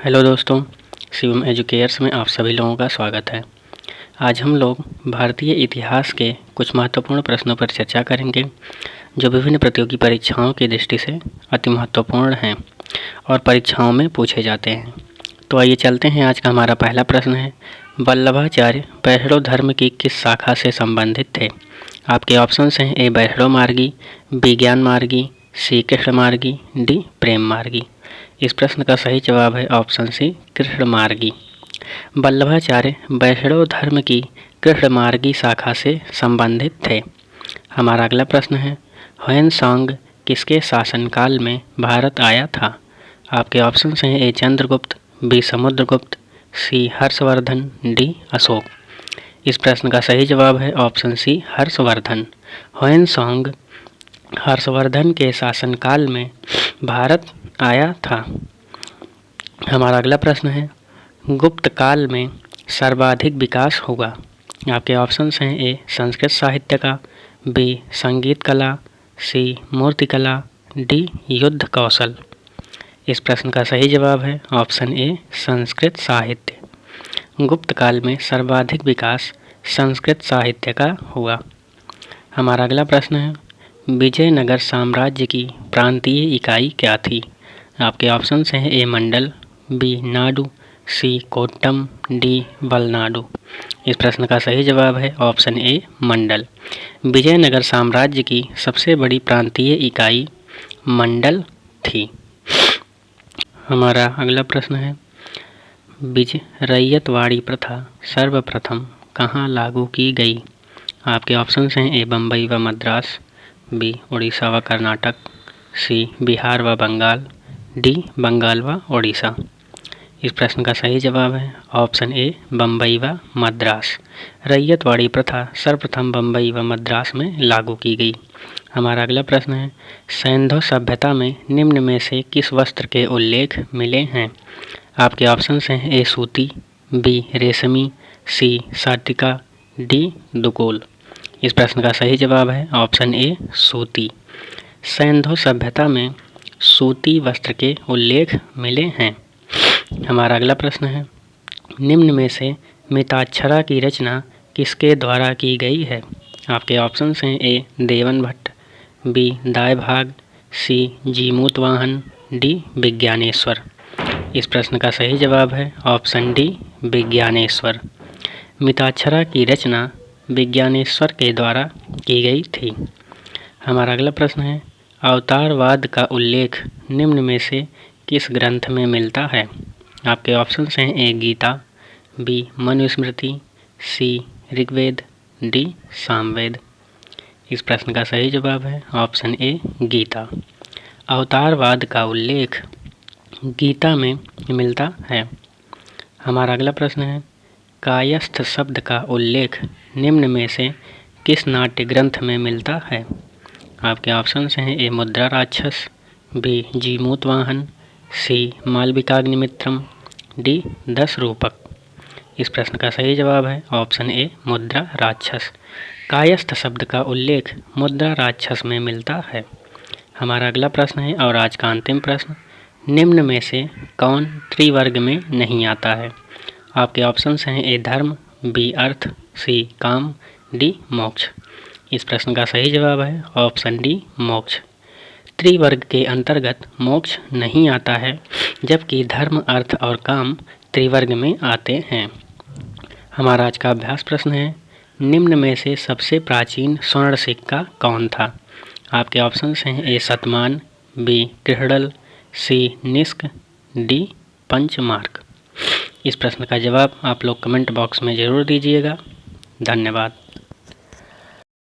Hello दोस्तों, शिवम एजुकेयर्स में आप सभी लोगों का स्वागत है। आज हम लोग भारतीय इतिहास के कुछ महत्वपूर्ण प्रश्नों पर चर्चा करेंगे जो विभिन्न प्रतियोगी परीक्षाओं की दृष्टि से अति महत्वपूर्ण हैं और परीक्षाओं में पूछे जाते हैं। तो आइए चलते हैं। आज का हमारा पहला प्रश्न है, वल्लभाचार्य वैष्णव धर्म की किस शाखा से संबंधित थे? आपके ऑप्शंस हैं ए वैष्णव मार्गी, बी ज्ञान मार्गी, सी कृष्ण मार्गी, डी प्रेम मार्गी। इस प्रश्न का सही जवाब है ऑप्शन सी कृष्ण मार्गी। वल्लभाचार्य वैष्णव धर्म की कृष्ण मार्गी शाखा से संबंधित थे। हमारा अगला प्रश्न है, ह्वेनसांग किसके शासनकाल में भारत आया था? आपके ऑप्शंस हैं ए चंद्रगुप्त, बी समुद्रगुप्त, सी हर्षवर्धन, डी अशोक। इस प्रश्न का सही जवाब है ऑप्शन सी हर्षवर्धन। ह्वेनसांग हर्षवर्धन के शासनकाल में भारत आया था। हमारा अगला प्रश्न है, गुप्त काल में सर्वाधिक विकास हुआ? आपके ऑप्शंस हैं ए संस्कृत साहित्य का, बी संगीत कला, सी मूर्ति कला, डी युद्ध कौशल। इस प्रश्न का सही जवाब है ऑप्शन ए संस्कृत साहित्य। गुप्त काल में सर्वाधिक विकास संस्कृत साहित्य का हुआ। हमारा अगला प्रश्न है, विजयनगर साम्राज्य की प्रांतीय इकाई क्या थी? आपके ऑप्शंस हैं ए मंडल, बी नाडु, सी कोट्टम, डी वलनाडु। इस प्रश्न का सही जवाब है ऑप्शन ए मंडल। विजयनगर साम्राज्य की सबसे बड़ी प्रांतीय इकाई मंडल थी। हमारा अगला प्रश्न है, रैयतवाड़ी प्रथा सर्वप्रथम कहाँ लागू की गई? आपके ऑप्शंस हैं ए बम्बई व मद्रास, बी उड़ीसा व कर्नाटक, सी बिहार व बंगाल, डी बंगाल व ओडिशा। इस प्रश्न का सही जवाब है ऑप्शन ए बम्बई व मद्रास। रैयतवाड़ी प्रथा सर्वप्रथम बम्बई व मद्रास में लागू की गई। हमारा अगला प्रश्न है, सिंधु सभ्यता में निम्न में से किस वस्त्र के उल्लेख मिले हैं? आपके ऑप्शंस हैं ए सूती, बी रेशमी, सी साटिका, डी दुकोल। इस प्रश्न का सही जवाब है ऑप्शन ए सूती। सिंधु सभ्यता में सूती वस्त्र के उल्लेख मिले हैं। हमारा अगला प्रश्न है, निम्न में से मिताक्षरा की रचना किसके द्वारा की गई है? आपके ऑप्शंस हैं ए देवन भट्ट, बी दायभाग, सी जीमूतवाहन, डी विज्ञानेश्वर। इस प्रश्न का सही जवाब है ऑप्शन डी विज्ञानेश्वर। मिताक्षरा की रचना विज्ञानेश्वर के द्वारा की गई थी। हमारा अगला प्रश्न है, अवतारवाद का उल्लेख निम्न में से किस ग्रंथ में मिलता है? आपके ऑप्शंस हैं ए गीता, बी मनुस्मृति, सी ऋग्वेद, डी सामवेद। इस प्रश्न का सही जवाब है ऑप्शन ए गीता। अवतारवाद का उल्लेख गीता में मिलता है। हमारा अगला प्रश्न है, कायस्थ शब्द का उल्लेख निम्न में से किस नाट्य ग्रंथ में मिलता है? आपके ऑप्शंस हैं ए मुद्रा राक्षस, बी जीमूतवाहन, सी मालविकाग्निमित्रम, डी दस रूपक। इस प्रश्न का सही जवाब है ऑप्शन ए मुद्रा राक्षस। कायस्थ शब्द का उल्लेख मुद्रा राक्षस में मिलता है। हमारा अगला प्रश्न है और आज का अंतिम प्रश्न, निम्न में से कौन त्रिवर्ग में नहीं आता है? आपके ऑप्शंस हैं ए धर्म, बी अर्थ, सी काम, डी मोक्ष। इस प्रश्न का सही जवाब है ऑप्शन डी मोक्ष। त्रिवर्ग के अंतर्गत मोक्ष नहीं आता है, जबकि धर्म, अर्थ और काम त्रिवर्ग में आते हैं। हमारा आज का अभ्यास प्रश्न है, निम्न में से सबसे प्राचीन स्वर्ण सिक्का कौन था? आपके ऑप्शंस हैं ए शतमान, बी कृहड़ल, सी निष्क, डी पंचमार्क। इस प्रश्न का जवाब आप लोग कमेंट बॉक्स में ज़रूर दीजिएगा। धन्यवाद।